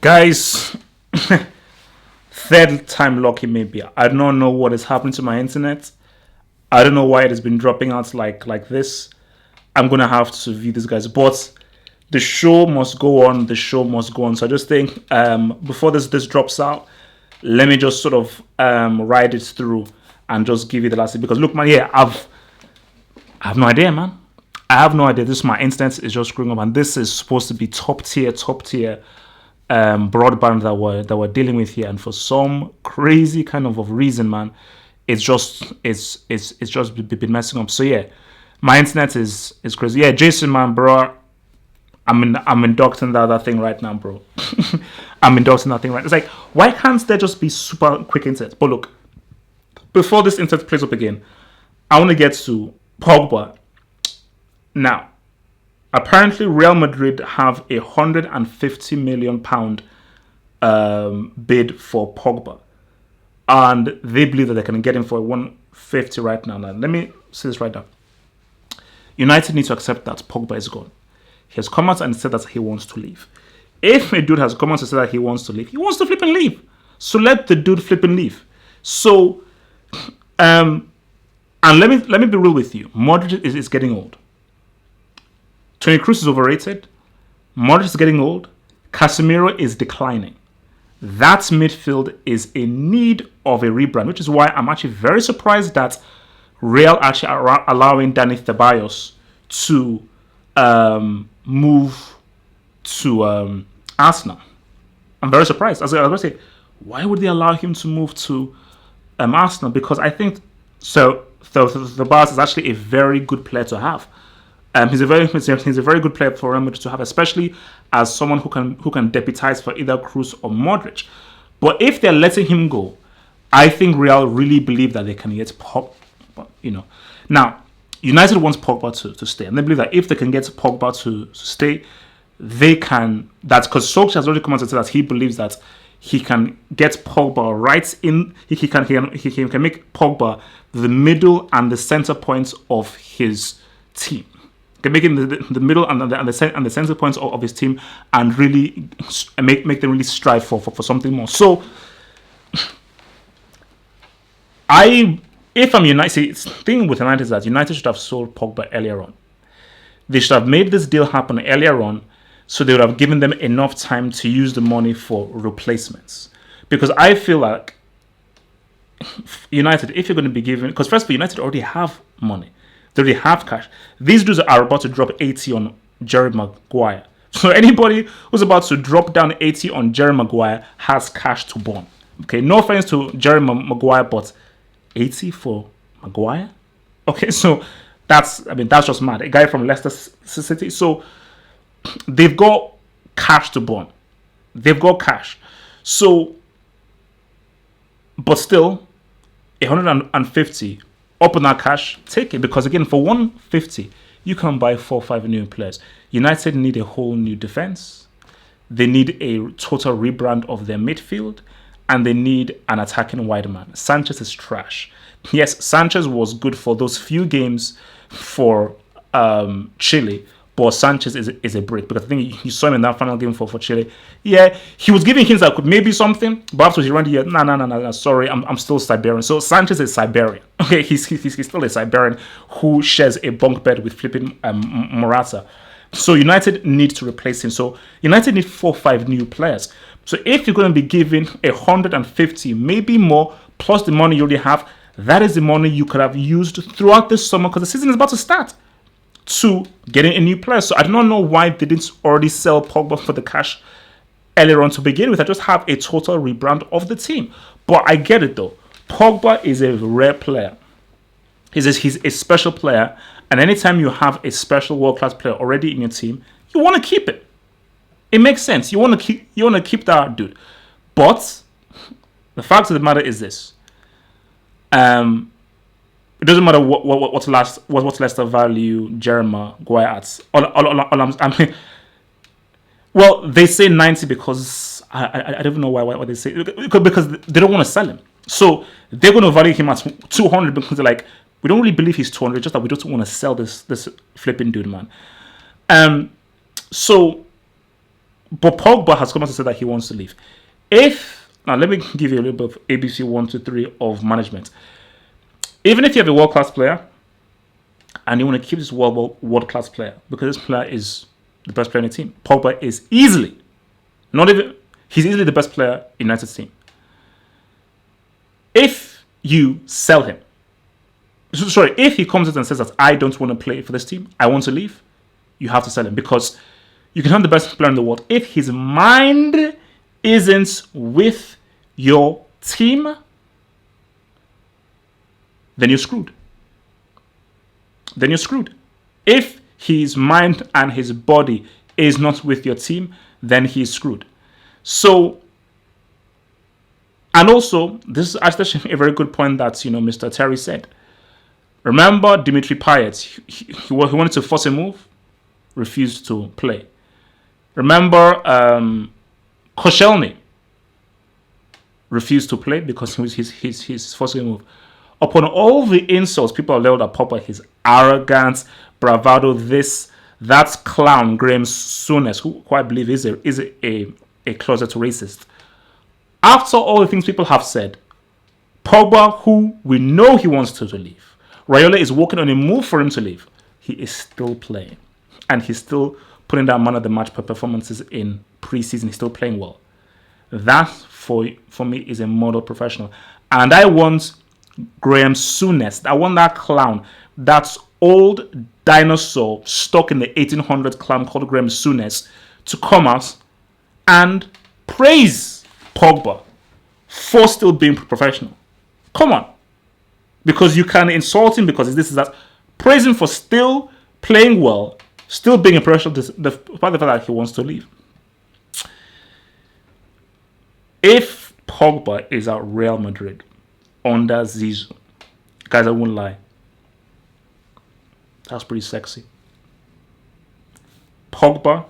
Guys, third time lucky maybe. I don't know what is happening to my internet. I don't know why it has been dropping out like this. I'm gonna have to view this, guys. But the show must go on. The show must go on. So I just think before this drops out, let me just sort of ride it through and just give you the last thing. Because look, man, yeah, I have no idea, man. I have no idea. This my internet is just screwing up, and this is supposed to be top tier broadband that we're dealing with here, and for some crazy kind of reason, man, it's just been messing up. So yeah, my internet is crazy. Yeah, Jason, man, bro, I'm inducting that thing right now, bro. I'm inducting that thing right. It's like, why can't there just be super quick internet? But look, before this internet plays up again, I want to get to Pogba. Now, apparently Real Madrid have £150 million bid for Pogba, and they believe that they can get him for 150 right now. Now, let me say this right now. United need to accept that Pogba is gone. He has come out and said that he wants to leave. If a dude has come out and said that he wants to leave, he wants to flip and leave. So let the dude flip and leave. So, and let me be real with you. Modric is getting old. Toni Kroos is overrated. Modric is getting old. Casemiro is declining. That midfield is in need of a rebrand, which is why I'm actually very surprised that Real actually are allowing Dani Ceballos to move to Arsenal. I'm very surprised. As I was going to say, why would they allow him to move to Arsenal? Because I think the Barca is actually a very good player to have. He's a very good player for Real Madrid to have, especially as someone who can deputize for either Kroos or Modric. But if they're letting him go, I think Real really believe that they can get Pogba. Now United wants Pogba to stay, and they believe that if they can get Pogba to stay, they can. That's because Solskjaer has already come out and said that he believes that he can get Pogba right in. He can make Pogba the middle and the center points of his team. Can make him the middle and the center points of his team, and really make them really strive for something more. So, if I'm United, see, the thing with United is that United should have sold Pogba earlier on. They should have made this deal happen earlier on, so they would have given them enough time to use the money for replacements. Because I feel like United, if you're going to be given, because first of all, United already have money. They already have cash. These dudes are about to drop 80 on Jerry Maguire. So anybody who's about to drop down 80 on Jerry Maguire has cash to burn. Okay, no offense to Jerry Maguire, but 80 for Maguire? Okay, so that's just mad. A guy from Leicester City. So they've got cash to burn. They've got cash. So, but still, 150 up on that cash, take it, because again, for 150, you can buy 4 or 5 new players. United need a whole new defense. They need a total rebrand of their midfield, and they need an attacking wide man. Sanchez is trash. Yes, Sanchez was good for those few games for Chile, but Sanchez is a brick, because I think you saw him in that final game for Chile. Yeah, he was giving hints that could maybe something, but after he ran the year, no, sorry, I'm still Siberian. So Sanchez is Siberian. Okay, he's still a Siberian who shares a bunk bed with flipping Morata. So United need to replace him. So United need 4 or 5 new players. So if you're going to be giving 150, maybe more, plus the money you already have, that is the money you could have used throughout the summer, because the season is about to start, to getting a new player. So I do not know why they didn't already sell Pogba for the cash earlier on to begin with. I just have a total rebrand of the team. But I get it though. Pogba is a rare player. He's a special player. And anytime you have a special world-class player already in your team, you want to keep it. It makes sense. You want to keep that dude. But the fact of the matter is this. It doesn't matter what's Leicester value Jeremy Maguire at. Well, they say 90 because I don't even know why they say, because they don't want to sell him. So they're going to value him at 200 because they're like, we don't really believe he's 200, just that we don't want to sell this flipping dude, man. So But Pogba has come out to say that he wants to leave. Now let me give you a little bit of ABC 1, 2, 3 of management. Even if you have a world-class player and you want to keep this world-class player because this player is the best player in the team, Pogba is easily, he's easily the best player in United's team. If you sell him, if he comes out and says that I don't want to play for this team, I want to leave, you have to sell him because you can have the best player in the world. If his mind isn't with your team, then you're screwed. If his mind and his body is not with your team, then he's screwed. So, and also, this is actually a very good point that, Mr. Terry said. Remember Dimitri Payet, he wanted to force a move, refused to play. Remember Koscielny, refused to play because he's forcing a move. Upon all the insults people are leveled at Pogba, his arrogance, bravado, that clown Graham Souness, who I believe is a closet racist. After all the things people have said, Pogba, who we know he wants to leave, Raiola is working on a move for him to leave. He is still playing, and he's still putting down man of the match performances in preseason. He's still playing well. That for me is a model professional, and I want Graham Souness. I want that clown, that old dinosaur stuck in the 1800s clown called Graham Souness, to come out and praise Pogba for still being professional. Come on. Because you can insult him because this is that. Praise him for still playing well, still being a professional, despite the fact that he wants to leave. If Pogba is at Real Madrid under Zizou, guys, I won't lie, that's pretty sexy. Pogba,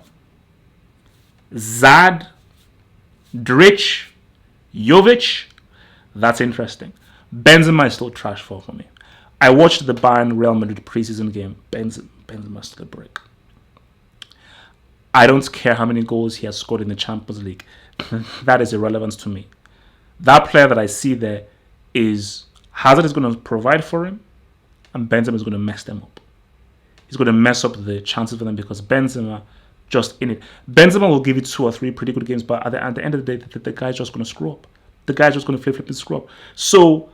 Zad, Dric, Jovic, that's interesting. Benzema is still trash for me. I watched the Bayern Real Madrid preseason game. Benzema still a brick. I don't care how many goals he has scored in the Champions League. That is irrelevant to me. That player that I see there is Hazard is going to provide for him, and Benzema is going to mess them up. He's going to mess up the chances for them because Benzema just in it. Benzema will give you 2 or 3 pretty good games, but at the end of the day, the guy's just going to screw up. The guy's just going to flip and screw up. So,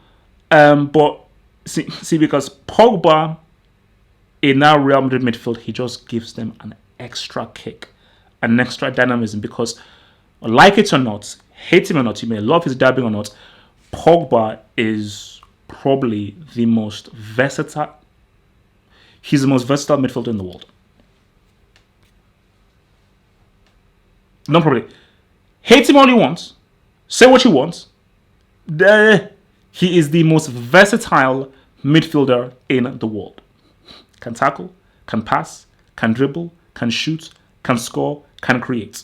but see, because Pogba in our Real Madrid midfield, he just gives them an extra kick, an extra dynamism. Because, like it or not, hate him or not, you may love his dabbing or not, Pogba is probably the most versatile. He's the most versatile midfielder in the world. No problem. Hate him all you want. Say what you want. He is the most versatile midfielder in the world. Can tackle, can pass, can dribble, can shoot, can score, can create.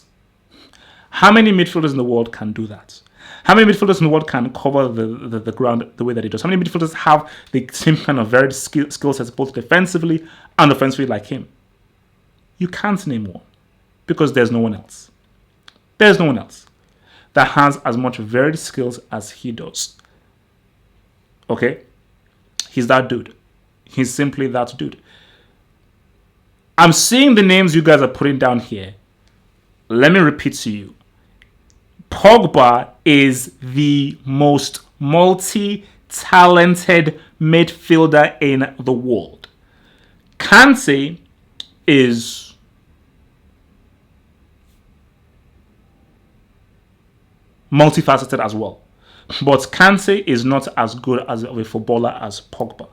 How many midfielders in the world can do that? How many midfielders in the world can cover the ground the way that he does? How many midfielders have the same kind of varied skill sets both defensively and offensively like him? You can't name one because there's no one else. There's no one else that has as much varied skills as he does. Okay? He's that dude. He's simply that dude. I'm seeing the names you guys are putting down here. Let me repeat to you. Pogba is the most multi-talented midfielder in the world. Kante is multifaceted as well. But Kante is not as good as of a footballer as Pogba.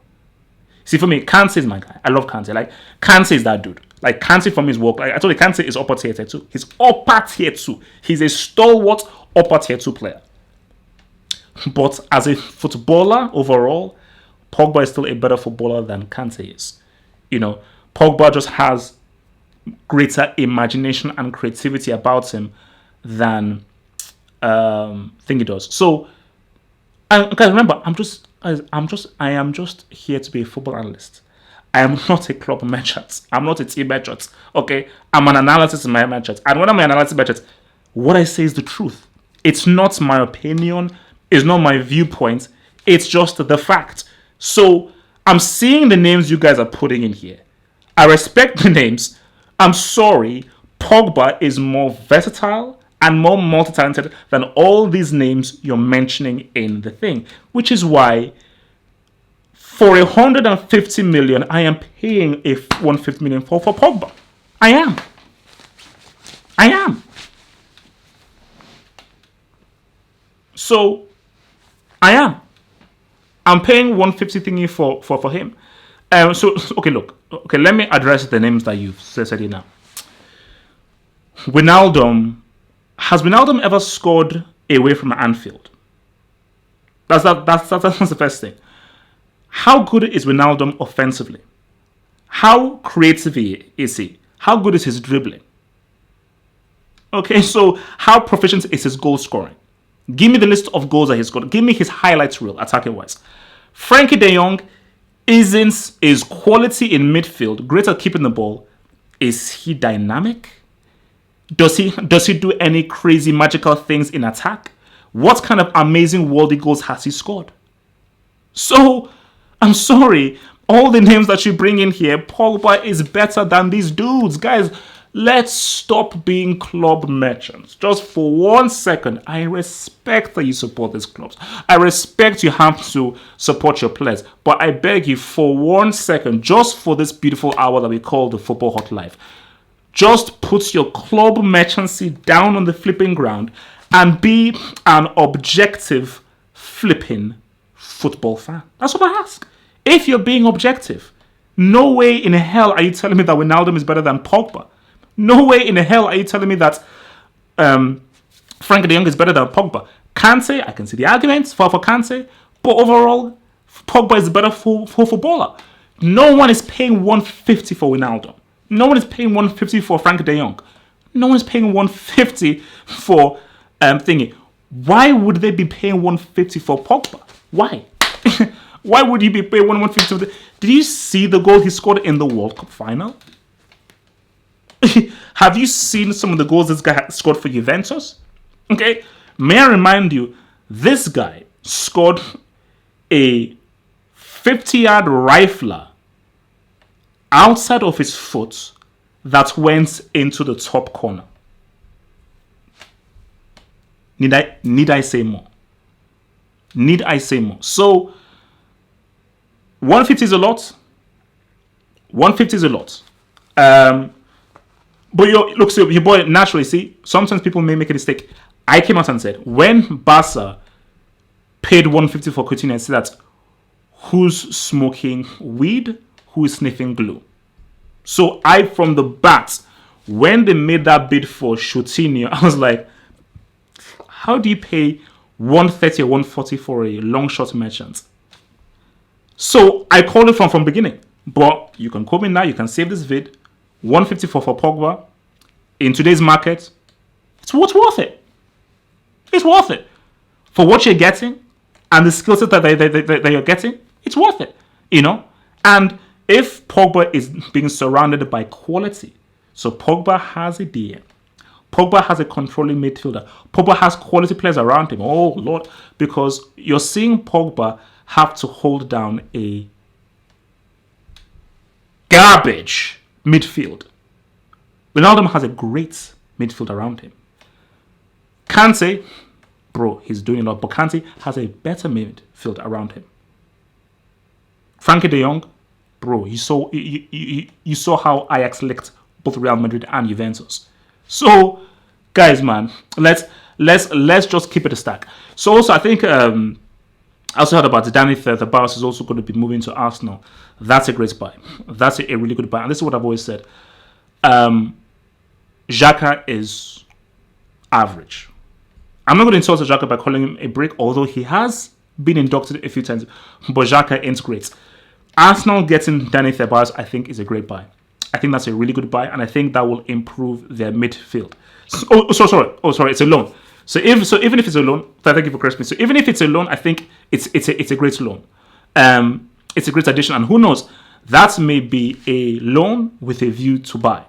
See, for me, Kante is my guy. I love Kante. Like, Kante is that dude. Like, Kante for me is work. Like, I told you, Kante is upper tier 2. He's upper tier 2. He's a stalwart upper tier 2 player. But as a footballer overall, Pogba is still a better footballer than Kante is. You know, Pogba just has greater imagination and creativity about him than Thingy does. So, and guys, remember, I am just here to be a football analyst. I am not a club merchant. I'm not a team merchant. Okay? I'm an analysis in my merchant. And when I'm an analysis merchant, what I say is the truth. It's not my opinion. It's not my viewpoint. It's just the fact. So I'm seeing the names you guys are putting in here. I respect the names. I'm sorry. Pogba is more versatile and more multi-talented than all these names you're mentioning in the thing. Which is why for 150 million, I am paying a 150 million for Pogba. I am. So, I am. I'm paying 150 thingy for him. Okay, look. Okay, let me address the names that you've said here now. Has Wijnaldum ever scored away from Anfield? That's the first thing. How good is Wijnaldum offensively? How creative is he? How good is his dribbling? Okay, so how proficient is his goal scoring? Give me the list of goals that he's scored. Give me his highlights reel, attacking wise. Frankie de Jong is quality in midfield, great at keeping the ball. Is he dynamic? Does he do any crazy magical things in attack? What kind of amazing worldly goals has he scored? So, I'm sorry, all the names that you bring in here, Pogba is better than these dudes. Guys, let's stop being club merchants. Just for 1 second, I respect that you support these clubs. I respect you have to support your players. But I beg you, for 1 second, just for this beautiful hour that we call the Football Hot Life, just put your club merchancy down on the flipping ground and be an objective flipping football fan. That's what I ask. If you're being objective, no way in hell are you telling me that Wijnaldum is better than Pogba. No way in hell are you telling me that Frankie de Jong is better than Pogba. Kante, I can see the arguments for Kante, but overall, Pogba is a better footballer. No one is paying 150 for Wijnaldum. No one is paying 150 for Frankie de Jong. No one is paying 150 for thingy. Why would they be paying 150 for Pogba? Why? Why would you be paying 150? Did you see the goal he scored in the World Cup final? Have you seen some of the goals this guy scored for Juventus? Okay, may I remind you, this guy scored a 50-yard rifler outside of his foot that went into the top corner. Need I say more? Need I say more? So, 150 is a lot. 150 is a lot. But look, so your boy, naturally, see, sometimes people may make a mistake. I came out and said, when Barca paid 150 for Coutinho, I said that who's smoking weed, who is sniffing glue. So from the bat, when they made that bid for Coutinho, I was like, how do you pay 130 or 140 for a long shot merchant? So I called it from beginning. But you can call me now, you can save this vid. 154 for Pogba. In today's market, it's worth it. It's worth it. For what you're getting and the skill set that you're getting, it's worth it. You know? And if Pogba is being surrounded by quality, so Pogba has a DM, Pogba has a controlling midfielder, Pogba has quality players around him. Oh, Lord. Because you're seeing Pogba have to hold down a garbage midfield. Wijnaldum has a great midfield around him. Kante, bro, he's doing a lot, but Kante has a better midfield around him. Frankie de Jong, bro, you saw how Ajax licked both Real Madrid and Juventus. So, guys, man, let's just keep it a stack. So also, I think I also heard about Danny Ceballos is also going to be moving to Arsenal. That's a great buy. That's a really good buy. And this is what I've always said. Xhaka is average. I'm not going to insult Xhaka by calling him a brick, although he has been inducted a few times. But Xhaka ain't great. Arsenal getting Danny Ceballos, I think, is a great buy. I think that's a really good buy, and I think that will improve their midfield. Sorry, it's a loan. So even if it's a loan, thank you for correcting me. So even if it's a loan, I think it's a great loan. It's a great addition, and who knows, That may be a loan with a view to buy.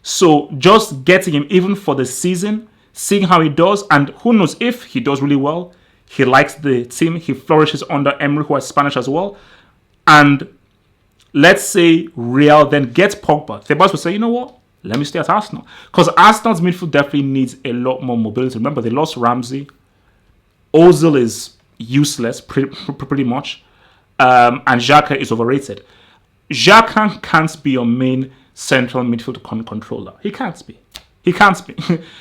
So just getting him even for the season, seeing how he does, and who knows if he does really well. He likes the team. He flourishes under Emery, who is Spanish as well. And let's say Real then gets Pogba. The boss will say, you know what? Let me stay at Arsenal. Because Arsenal's midfield definitely needs a lot more mobility. Remember, they lost Ramsey. Ozil is useless, pretty much. And Xhaka is overrated. Xhaka can't be your main central midfield controller. He can't be. He can't be.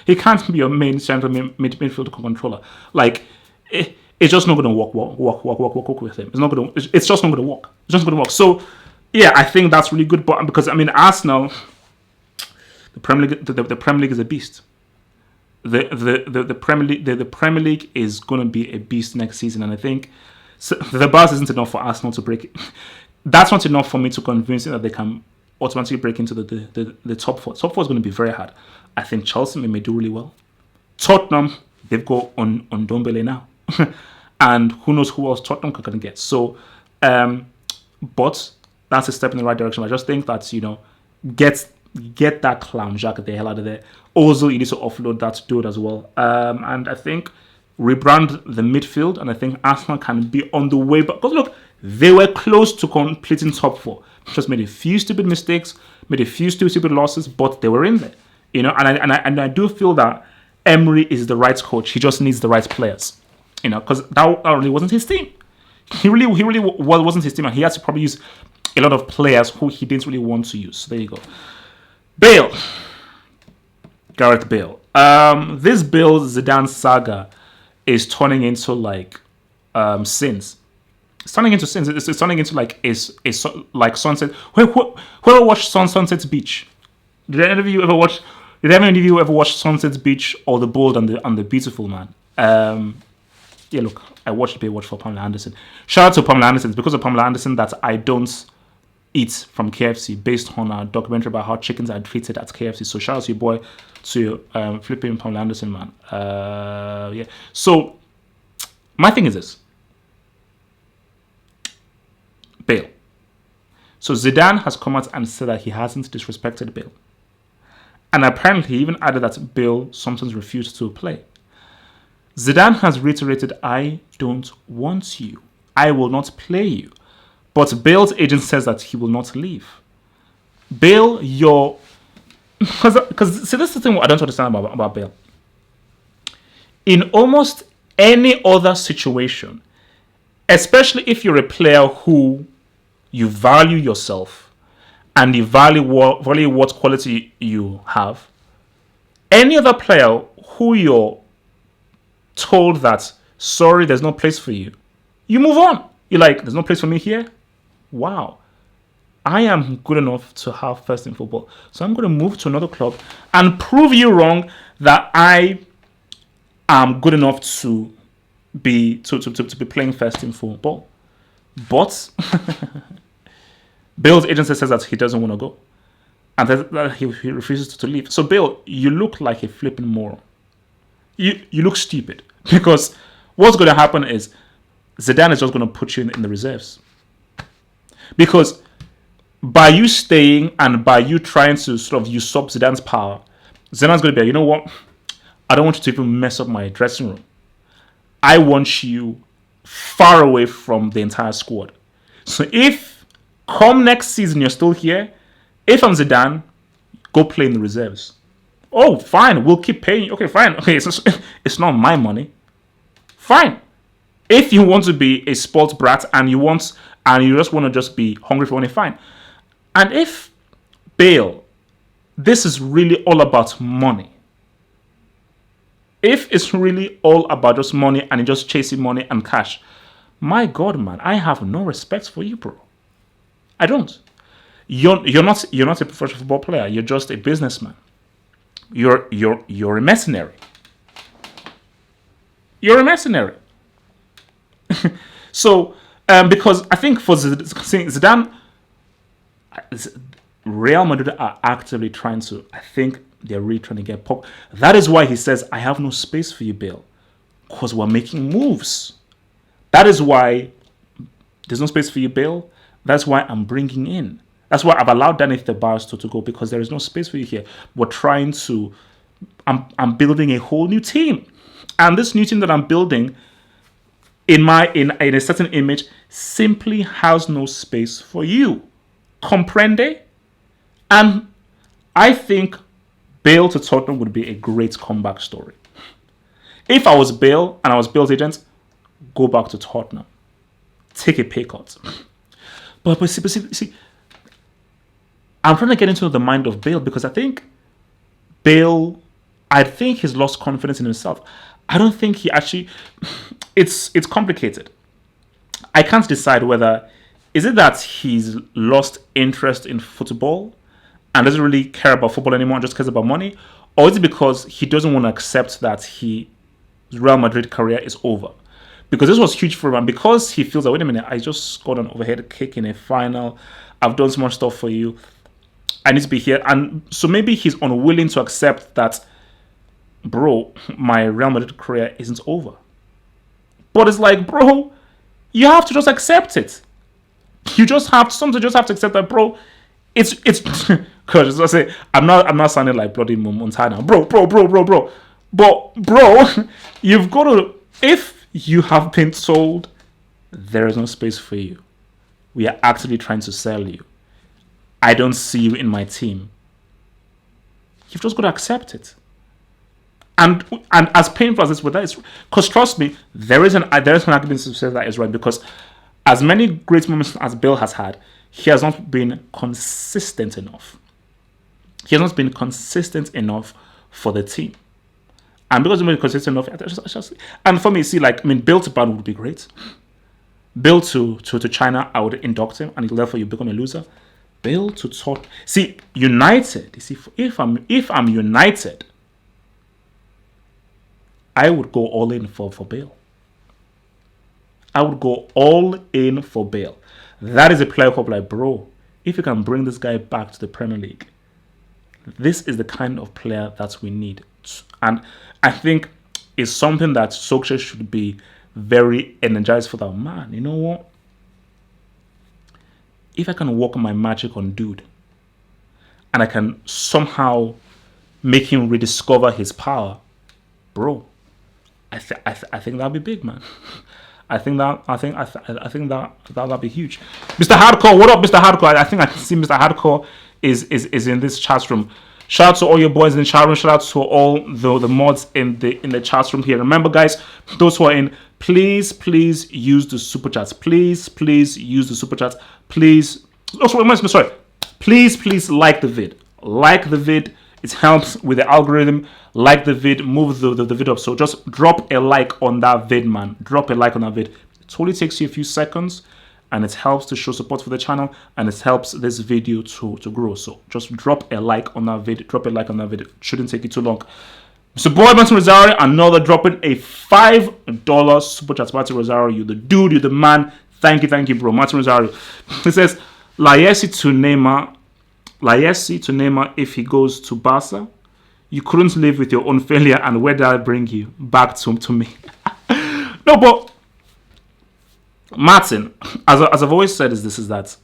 He can't be your main central midfield controller. Like, it's just not going to work with him. It's just not going to work. It's just not going to work. So, yeah, I think that's really good. But because, I mean, Arsenal, the Premier League is a beast. The Premier League is going to be a beast next season. And I think the buzz isn't enough for Arsenal to break it. That's not enough for me to convince you that they can automatically break into the top four. Top four is going to be very hard. I think Chelsea may do really well. Tottenham, they've got on Ndombele now. And who knows who else Tottenham can get. So, but that's a step in the right direction. I just think that, you know, get that clown Xhaka the hell out of there. Also, you need to offload that dude as well. And I think rebrand the midfield, and I think Arsenal can be on the way. But because look, they were close to completing top four. Just made a few stupid mistakes, made a few stupid losses, but they were in there. You know, and I do feel that Emery is the right coach. He just needs the right players. You know, because that really wasn't his team. He really wasn't his team, and he had to probably use a lot of players who he didn't really want to use. So there you go. Bale. Gareth Bale. This Bale Zidane saga is turning into like sins. It's turning into sins. It's turning into like like Sunset. Whoever watched Sunset Beach? Did any of you ever watch? Did any of you ever watch Sunset Beach or The Bold and the Beautiful, man? Yeah, look, I watched Baywatch for Pamela Anderson. Shout out to Pamela Anderson. It's because of Pamela Anderson that I don't eat from KFC, based on a documentary about how chickens are treated at KFC. So shout out to your boy, to flipping Pamela Anderson, man. Yeah. So my thing is this. Bale. So Zidane has come out and said that he hasn't disrespected Bale. And apparently he even added that Bale sometimes refused to play. Zidane has reiterated, I don't want you. I will not play you. But Bale's agent says that he will not leave. Bale, because see, this is the thing I don't understand about Bale. In almost any other situation, especially if you're a player who you value yourself and you value what quality you have, any other player who you're told that, sorry, there's no place for you, you move on. You're like, there's no place for me here? Wow. I am good enough to have first in football. So I'm going to move to another club and prove you wrong that I am good enough to be playing first in football. But Bale's agency says that he doesn't want to go. And that he refuses to leave. So Bale, you look like a flipping moron. You look stupid. Because what's going to happen is Zidane is just going to put you in the reserves. Because by you staying and by you trying to sort of usurp Zidane's power, Zidane's going to be like, you know what? I don't want you to even mess up my dressing room. I want you far away from the entire squad. So if come next season you're still here, if I'm Zidane, go play in the reserves. Oh, fine, we'll keep paying you. Okay, fine. Okay, it's not my money. Fine. If you want to be a sports brat and you just want to just be hungry for money, fine. And if Bale, this is really all about money. If it's really all about just money and you're just chasing money and cash, my God, man, I have no respect for you, bro. I don't. You're not a professional football player. You're just a businessman. You're a mercenary. You're a mercenary. So, because I think for Zidane, Real Madrid are actively trying to, I think they're really trying to get Pogba. That is why he says, I have no space for you, Bale. Because we're making moves. That is why there's no space for you, Bale. That's why I'm bringing in. That's why I've allowed Danny Ceballos to go, because there is no space for you here. We're trying to. I'm building a whole new team, and this new team that I'm building in a certain image simply has no space for you. Comprende? And I think Bale to Tottenham would be a great comeback story. If I was Bale and I was Bale's agent, go back to Tottenham. Take a pay cut. But see, I'm trying to get into the mind of Bale, because I think he's lost confidence in himself. I don't think he actually... It's complicated. I can't decide whether... Is it that he's lost interest in football and doesn't really care about football anymore and just cares about money? Or is it because he doesn't want to accept that his Real Madrid career is over? Because this was huge for him, and because he feels that, wait a minute, I just scored an overhead kick in a final, I've done so much stuff for you, I need to be here. And so maybe he's unwilling to accept that, bro, my Real Madrid career isn't over. But it's like, bro, you have to just accept it. You just have to accept that, bro. It's because I say I'm not sounding like bloody Montana, bro. But bro, you've got to, if you have been told there is no space for you, we are actively trying to sell you, I don't see you in my team, you've just got to accept it. And as painful as this with that is, because trust me, there is an argument to say that is right, because as many great moments as Bale has had, he has not been consistent enough. He has not been consistent enough for the team. And because he's been consistent enough, and for me, see, like, I mean, Bale to Bayern would be great. Bale to China, I would induct him, and therefore you become a loser. Bale to Tottenham. See, United. You see, if I'm United, I would go all in for Bale. I would go all in for Bale. That is a player who, like, bro, if you can bring this guy back to the Premier League, this is the kind of player that we need. And I think it's something that Solskjaer should be very energized for. That, man, you know what? If I can work my magic on dude, and I can somehow make him rediscover his power, bro, I think that'd be big, man. I think that'd be huge. Mr. Hardcore, what up, Mr. Hardcore? I think I can see Mr. Hardcore is in this chat room. Shout out to all your boys in the chat room. Shout out to all the mods in the chat room here. Remember, guys, those who are in, please use the super chats. Please use the super chats. Please. Oh, sorry. Please like the vid. Like the vid. It helps with the algorithm. Like the vid, move the vid up. So just drop a like on that vid, man. Drop a like on that vid. It only takes you a few seconds, and it helps to show support for the channel, and it helps this video to grow. So just drop a like on that vid. Drop a like on that vid. It shouldn't take you too long. Mr. Boy Martin Rosario, another dropping a $5 super chat. Martin Rosario, you the dude, you the man. Thank you, bro. Martin Rosario. It says, Laessi to Neymar if he goes to Barca. You couldn't live with your own failure, and where did I bring you? Back to me. No, but Martin, as I've always said, is that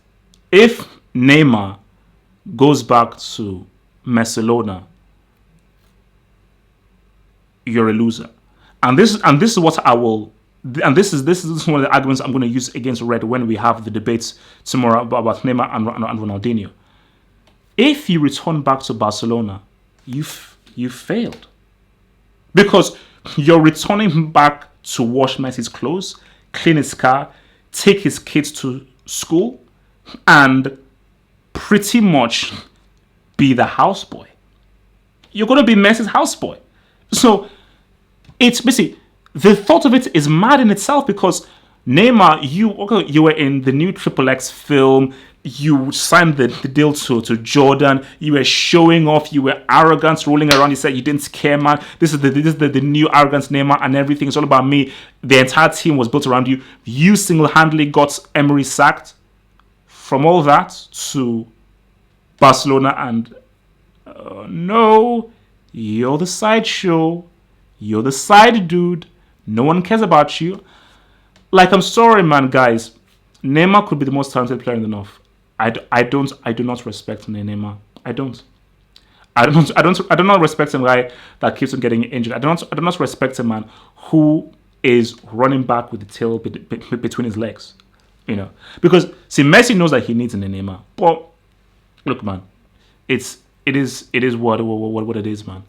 if Neymar goes back to Barcelona, you're a loser. And this is what I will. And this is one of the arguments I'm going to use against Red when we have the debates tomorrow about Neymar and Ronaldinho. If you return back to Barcelona, you failed, because you're returning back to wash Messi's clothes, clean his car, take his kids to school, and pretty much be the houseboy. You're going to be Messi's houseboy. So it's basically, the thought of it is mad in itself, because Neymar, you were in the new Triple X film. You signed the deal to Jordan. You were showing off. You were arrogant, rolling around. You said you didn't care, man. This is the new arrogance Neymar, and everything. It's all about me. The entire team was built around you. You single-handedly got Emery sacked. From all that to Barcelona, and no, you're the sideshow. You're the side dude. No one cares about you. Like, I'm sorry, man, guys. Neymar could be the most talented player in the North. I do not respect Neymar. I don't. I do not respect a guy that keeps on getting injured. I do not respect a man who is running back with the tail between his legs. Because see, Messi knows that he needs an Neymar. But look, man, it is what it is, man.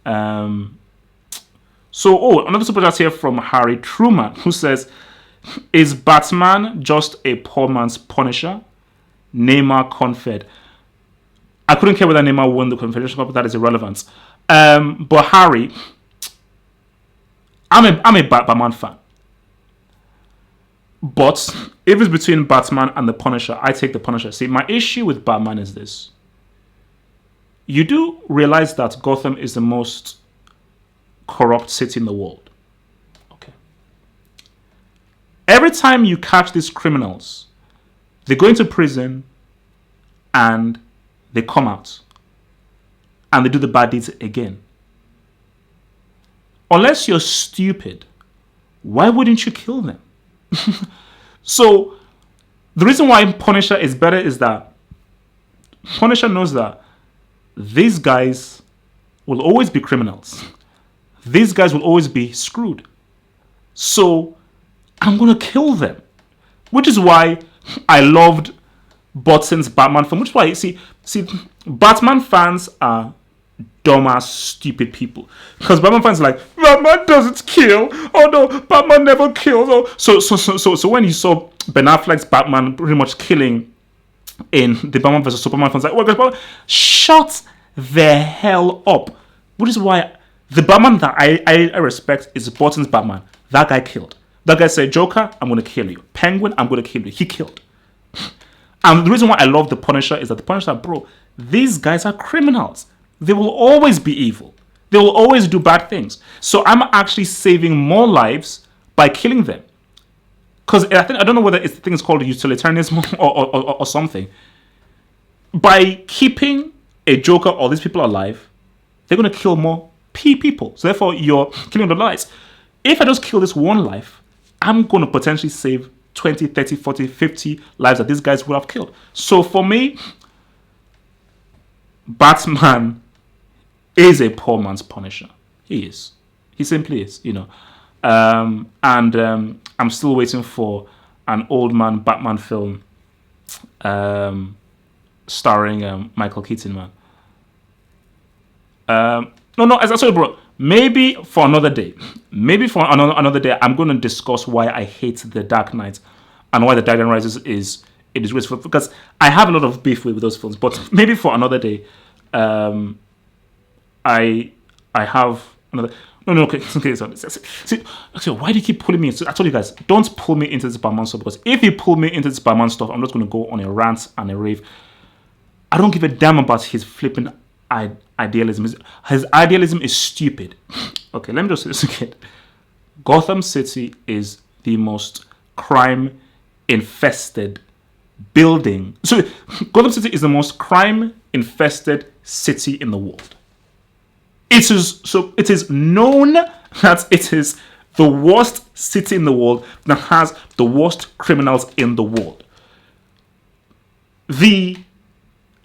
Another super chat here from Harry Truman, who says, "Is Batman just a poor man's Punisher?" Neymar confed. I couldn't care whether Neymar won the Confederation Cup. That is irrelevant. But Harry, I'm a Batman fan. But if it's between Batman and the Punisher, I take the Punisher. See, my issue with Batman is this. You do realize that Gotham is the most corrupt city in the world. Okay. Every time you catch these criminals, they go into prison and they come out and they do the bad deeds again. Unless you're stupid, why wouldn't you kill them? So the reason why Punisher is better is that Punisher knows that these guys will always be criminals. These guys will always be screwed. So I'm going to kill them. Which is why I loved Burton's Batman film. Which is why, see, Batman fans are dumbass, stupid people. Because Batman fans are like, Batman doesn't kill. Oh no, Batman never kills. Oh. So when you saw Ben Affleck's Batman pretty much killing in the Batman vs Superman, fans like, oh, shut the hell up. Which is why the Batman that I respect is Burton's Batman. That guy killed. That guy said, Joker, I'm going to kill you. Penguin, I'm going to kill you. He killed. And the reason why I love the Punisher is that the Punisher, bro, these guys are criminals. They will always be evil. They will always do bad things. So I'm actually saving more lives by killing them. Because I don't know whether the thing is called utilitarianism or something. By keeping a Joker or these people alive, they're going to kill more people. So therefore, you're killing the lives. If I just kill this one life, I'm going to potentially save 20, 30, 40, 50 lives that these guys would have killed. So for me, Batman is a poor man's Punisher. He is. He simply is, I'm still waiting for an old man Batman film starring Michael Keaton, man. Sorry, bro. Maybe for another day. Maybe for another day, I'm going to discuss why I hate The Dark Knight and why The Dark Knight Rises is disgraceful. Because I have a lot of beef with those films. But maybe for another day, I have another. No. Okay. So why do you keep pulling me? So I told you guys, don't pull me into this Batman stuff, because if you pull me into this Batman stuff, I'm just going to go on a rant and a rave. I don't give a damn about his flipping idealism. His idealism is stupid. Okay, let me just say this again. Gotham City is the most crime-infested building. So Gotham City is the most crime-infested city in the world. It is known that it is the worst city in the world that has the worst criminals in the world. The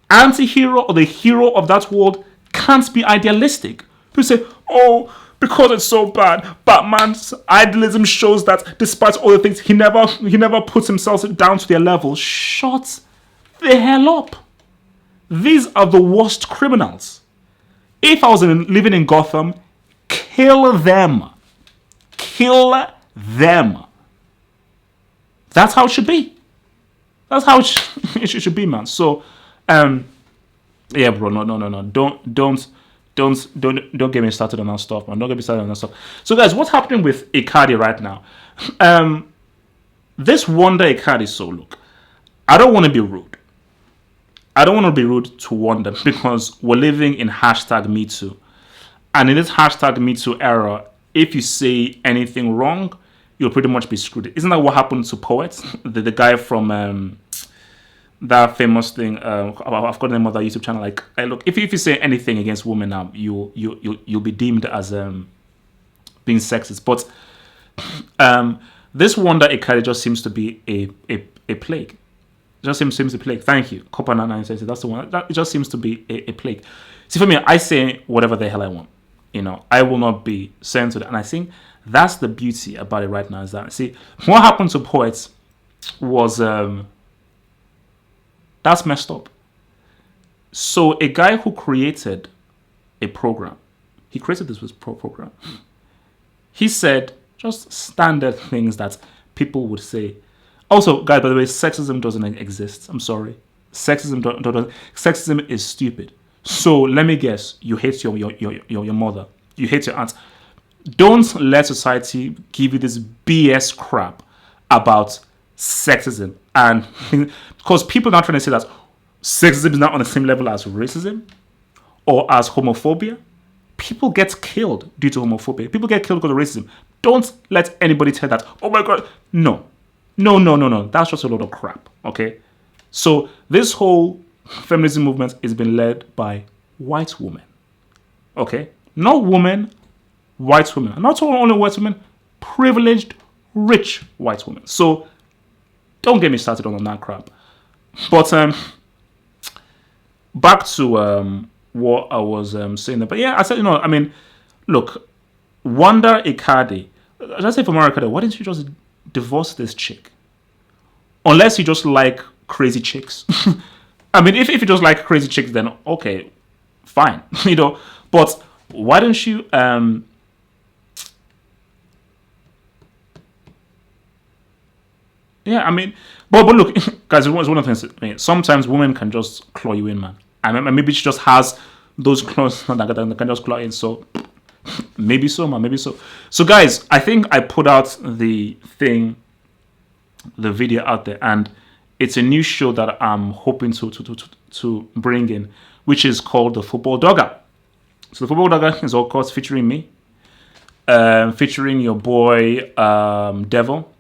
anti-hero or the hero of that world can't be idealistic. People say, oh, because it's so bad, Batman's idealism shows that despite all the things, he never puts himself down to their level. Shut the hell up. These are the worst criminals. If I was living in Gotham, kill them. Kill them. That's how it should be. That's how it should be, man. So, yeah, bro, no. Don't get me started on that stuff, man. Don't get me started on that stuff. So, guys, what's happening with Icardi right now? This Wonder Icardi. So, look, I don't want to be rude. I don't want to be rude to Wonder because we're living in #MeToo. And in this #MeToo era, if you say anything wrong, you'll pretty much be screwed. Isn't that what happened to Poet? The guy from that famous thing, I've got the name of that YouTube channel. Like, look, if you say anything against women now, you'll be deemed as being sexist. But this Wonder Icardi just seems to be a a plague. It just seems a plague. Thank you. Copper 99 says it. That's the one. It just seems to be a plague. See, for me, I say whatever the hell I want. I will not be censored. And I think that's the beauty about it right now. Is that, see, what happened to poets was, that's messed up. So a guy who created a program, he created this program. He said just standard things that people would say. Also, guys, by the way, sexism doesn't exist. I'm sorry. Sexism is stupid. So let me guess, you hate your mother. You hate your aunt. Don't let society give you this BS crap about sexism. And because people are not trying to say that sexism is not on the same level as racism or as homophobia. People get killed due to homophobia. People get killed because of racism. Don't let anybody tell that, oh my God, no. That's just a load of crap, okay? So this whole feminism movement is being led by white women, okay? Not women, white women. And not only white women, privileged, rich white women. So don't get me started on that crap. But back to what I was saying. But yeah, I said, look, Wanda Ikadi, let's say for Mariah, why didn't you just divorce this chick? Unless you just like crazy chicks. I mean, if you just like crazy chicks, then okay, fine. But why don't you yeah, I mean, but look, guys, it's one of the things. Sometimes women can just claw you in, man. I mean, maybe she just has those claws that can just claw in. So maybe so, man. Maybe so. So, guys, I think I put out the video out there, and it's a new show that I'm hoping to bring in, which is called the Football Dogger. So the Football Dogger is of course featuring me, featuring your boy Devil.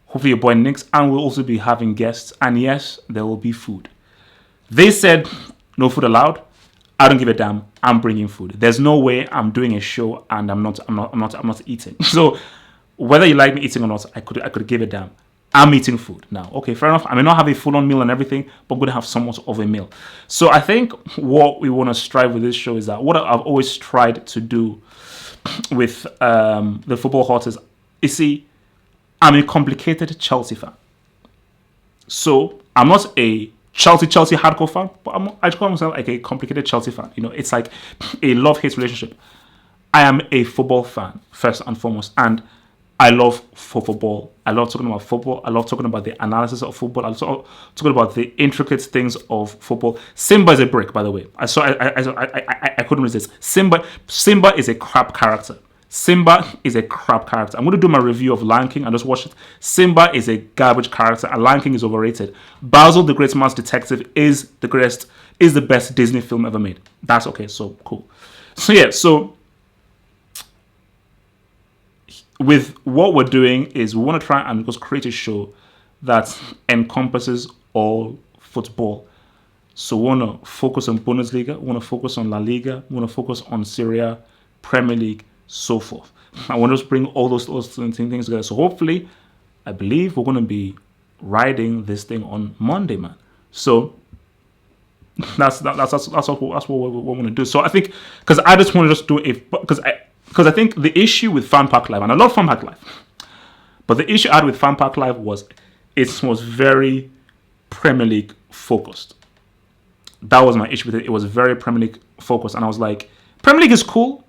Hopefully your boy Nix, and we'll also be having guests. And yes, there will be food. They said no food allowed. I don't give a damn. I'm bringing food. There's no way I'm doing a show and I'm not eating. So whether you like me eating or not, I could give a damn. I'm eating food now. Okay, fair enough. I may not have a full-on meal and everything, but I'm going to have somewhat of a meal. So I think what we want to strive with this show is that what I've always tried to do with the Football Hot is, you see, I'm a complicated Chelsea fan. So I'm not a Chelsea hardcore fan, but I call myself like a complicated Chelsea fan. It's like a love-hate relationship. I am a football fan, first and foremost, and I love football. I love talking about football. I love talking about the analysis of football. I love talking about the intricate things of football. Simba is a brick, by the way. I couldn't resist. Simba is a crap character. Simba is a crap character. I'm going to do my review of Lion King and just watch it. Simba is a garbage character, and Lion King is overrated. Basil the Great Man's Detective is the best Disney film ever made. That's okay. So cool. So yeah. So with what we're doing is we want to try and just create a show that encompasses all football. So we want to focus on Bundesliga, we want to focus on La Liga, we want to focus on Serie A, Premier League, so forth. I want to just bring all those things together. So hopefully, I believe we're going to be riding this thing on Monday, man. So that's what we want to do. So I think, because I just want to just do it, because I think the issue with Fan Park Live, and I love Fan Park Live, but the issue I had with Fan Park Live was it was very Premier League focused. That was my issue with it. It was very Premier League focused, and I was like, Premier League is cool.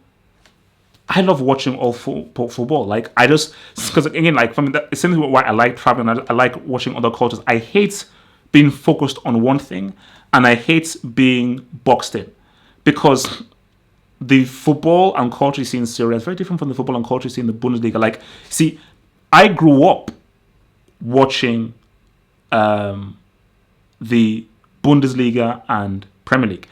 I love watching all football. Like, I just, because again, like, for me, it's simply why I like traveling. I like watching other cultures. I hate being focused on one thing, and I hate being boxed in, because the football and culture you see in Syria is very different from the football and culture you see in the Bundesliga. Like, see, I grew up watching the Bundesliga and Premier League.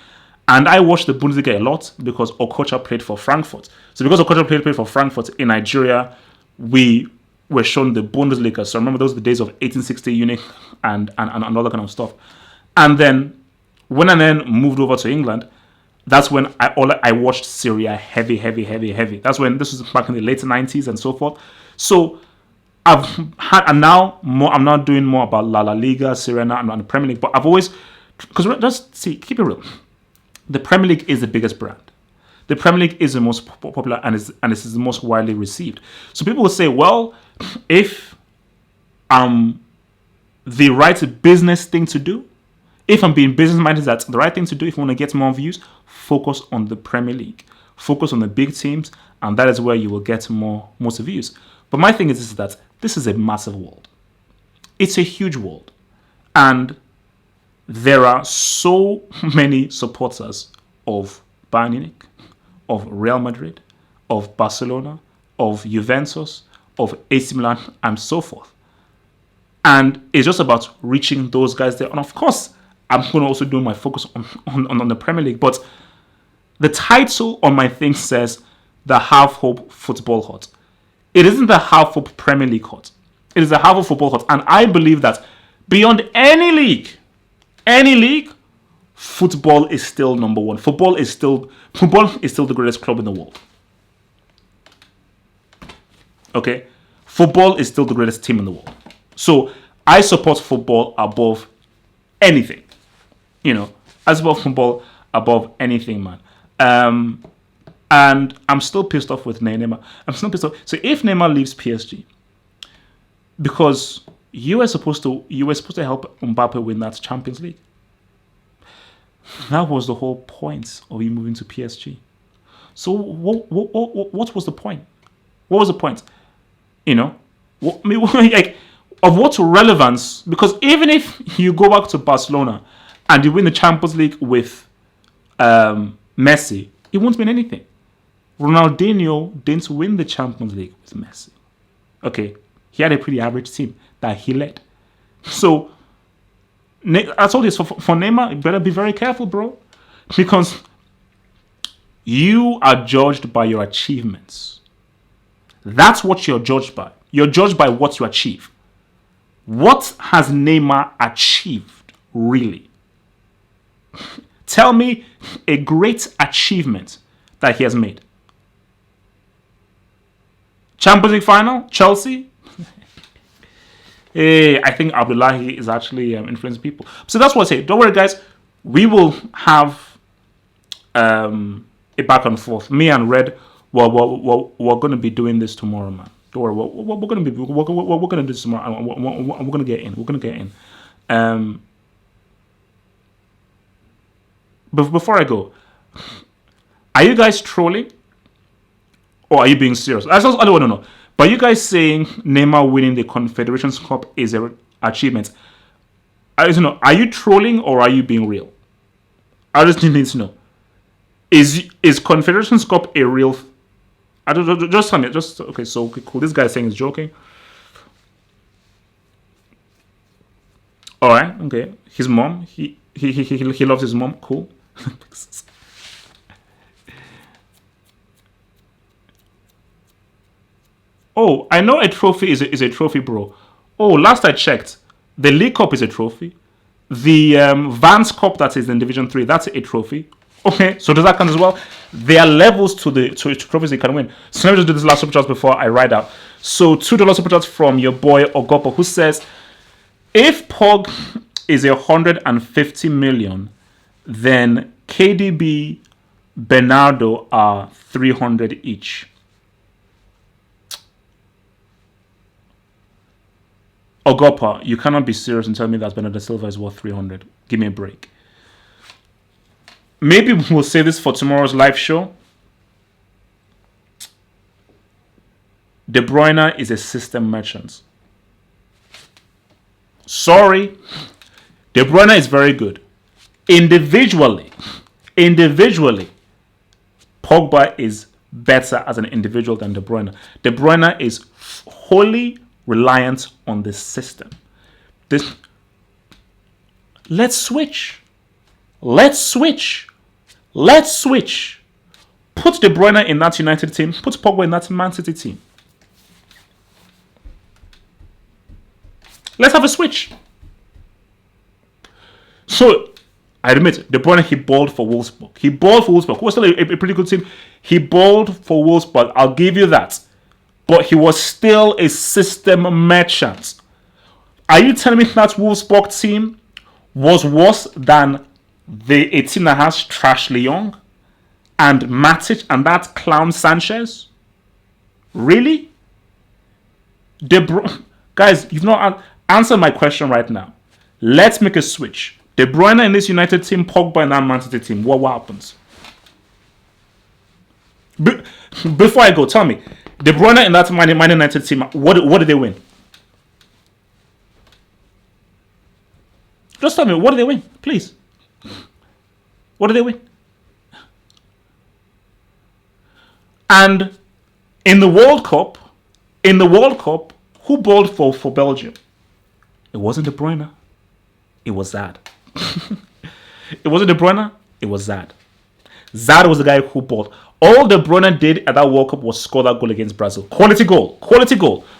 And I watched the Bundesliga a lot because Okocha played for Frankfurt. So because Okocha played for Frankfurt in Nigeria, we were shown the Bundesliga. So I remember those were the days of 1860 Unit and all that kind of stuff. And then when I then moved over to England, that's when I watched Serie A heavy. That's when this was back in the late 90s and so forth. So and now I'm now doing more about La Liga, Serena, and the Premier League. But I've always, because just see, keep it real. The Premier League is the biggest brand. The Premier League is the most popular and this is the most widely received. So people will say, well, if the right business thing to do, if I'm being business minded, that's the right thing to do. If you want to get more views, focus on the Premier League, focus on the big teams, and that is where you will get most views. But my thing is that this is a massive world. It's a huge world, and there are so many supporters of Bayern Munich, of Real Madrid, of Barcelona, of Juventus, of AC Milan, and so forth. And it's just about reaching those guys there. And of course, I'm going to also do my focus on the Premier League. But the title on my thing says the Half Hope Football Hut. It isn't the Half Hope Premier League Hut. It is the Half Hope Football Hut. And I believe that beyond any league, football is still number one. Football is still the greatest club in the world. Okay? Football is still the greatest team in the world. So I support football above anything. I support football above anything, man. And I'm still pissed off with Neymar. I'm still pissed off. So if Neymar leaves PSG, because you were supposed to help Mbappe win that Champions League. That was the whole point of you moving to PSG. So what was the point? What was the point? Of what relevance? Because even if you go back to Barcelona and you win the Champions League with Messi, it won't mean anything. Ronaldinho didn't win the Champions League with Messi. Okay, he had a pretty average team that he led. So I told you, for Neymar, you better be very careful, bro. Because you are judged by your achievements. That's what you're judged by. You're judged by what you achieve. What has Neymar achieved, really? Tell me a great achievement that he has made. Champions League final, Chelsea. Hey, I think Abdullahi is actually influencing people. So that's what I say. Don't worry, guys. We will have a back and forth. Me and Red, we're going to be doing this tomorrow, man. Don't worry. We're going to do this tomorrow. And we're going to get in. We're going to get in. But before I go, are you guys trolling? Or are you being serious? I don't want to know. But you guys saying Neymar winning the Confederations Cup is an achievement. I don't know. Are you trolling or are you being real? I just need to know. Is Confederations Cup a real? I don't just tell me. Just okay. So okay, cool. This guy is saying he's joking. All right. Okay. His mom. He loves his mom. Cool. Oh, I know a trophy is a trophy, bro. Oh, last I checked, the League Cup is a trophy. The Vans Cup, that is in Division 3, that's a trophy. Okay, so does that count as well? There are levels to trophies you can win. So let me just do this last super chat before I ride out. So $2 super chat from your boy Ogopo, who says, if Pog is 150 million, then KDB, Bernardo are 300 each. Ogopa, you cannot be serious and tell me that Bernardo Silva is worth 300. Give me a break. Maybe we'll save this for tomorrow's live show. De Bruyne is a system merchant. Sorry. De Bruyne is very good. Individually, Pogba is better as an individual than De Bruyne. De Bruyne is wholly reliant on this system. Let's switch. Put De Bruyne in that United team. Put Pogba in that Man City team. Let's have a switch. So, I admit, De Bruyne, he balled for Wolfsburg. Who was still a pretty good team. He balled for Wolfsburg. I'll give you that. but he was still a system merchant. Are you telling me that Wolfsburg team was worse than a team that has Trash Leong and Matic and that clown Sanchez? Really? Guys, you've not answered my question right now. Let's make a switch. De Bruyne in this United team, Pogba in that Man City team. What happens? Before I go, tell me, De Bruyne in that Man United team, what did they win? Just tell me, what did they win, please? What did they win? And in the World Cup, who bowled for Belgium? It wasn't De Bruyne. It was Zad. It wasn't De Bruyne. It was Zad. Zad was the guy who bowled. All De Bruyne did at that World Cup was score that goal against Brazil. Quality goal.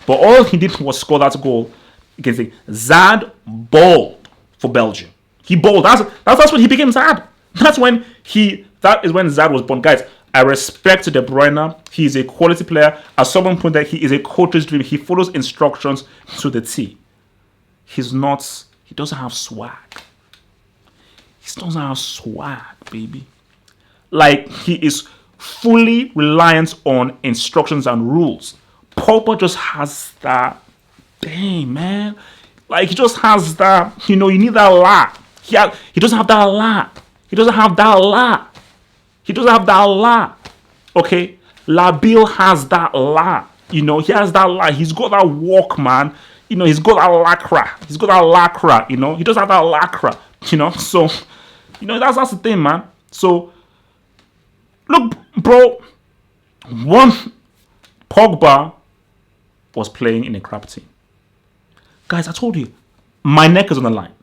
But all he did was score that goal against it. Zad bowled for Belgium. He bowled. That's when he became Zad. That is when Zad was born. Guys, I respect De Bruyne. He is a quality player. As someone put that, he is a coach's dream. He follows instructions to the T. He doesn't have swag. He doesn't have swag, baby. Like, he is fully reliant on instructions and rules. Pogba just has that. Dang, man. Like, he just has that. You need that lot. He doesn't have that lot. He doesn't have that lot. Okay? Labille has that lot. He has that lot. He's got that walk, man. He's got that lacra. He doesn't have that lacra. So, that's the thing, man. So, look, bro. Pogba was playing in a crap team. Guys, I told you, my neck is on the line.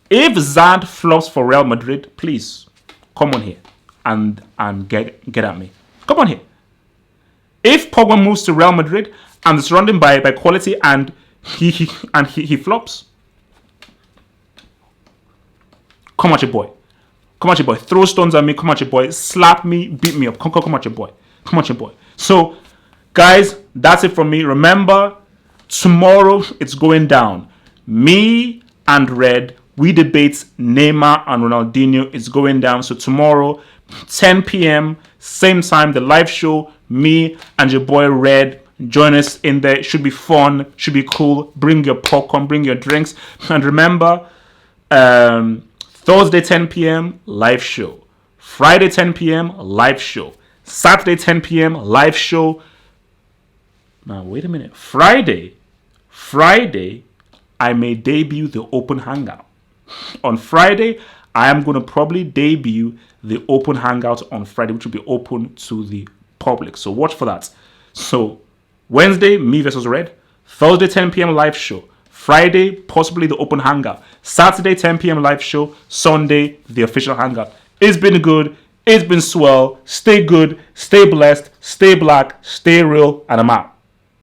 If Zad flops for Real Madrid, please come on here and get at me. Come on here. If Pogba moves to Real Madrid and is surrounded by quality and he flops, come at your boy. Throw stones at me. Come at your boy. Slap me. Beat me up. Come at your boy. So, guys, that's it from me. Remember, tomorrow it's going down. Me and Red, we debate Neymar and Ronaldinho. It's going down. So tomorrow, 10 p.m., same time, the live show. Me and your boy Red. Join us in there. It should be fun. Should be cool. Bring your popcorn. Bring your drinks. And remember, Thursday 10 p.m. live show. Friday 10 p.m. live show. Saturday 10 p.m. live show. Now wait a minute. Friday, I may debut the open hangout. On Friday, I am going to probably debut the open hangout on Friday, which will be open to the public. So watch for that. So Wednesday, me versus Red. Thursday, 10 p.m. live show. Friday, possibly the open hangout. Saturday, 10 p.m. live show. Sunday, the official hangout. It's been good. It's been swell. Stay good. Stay blessed. Stay black. Stay real. And I'm out.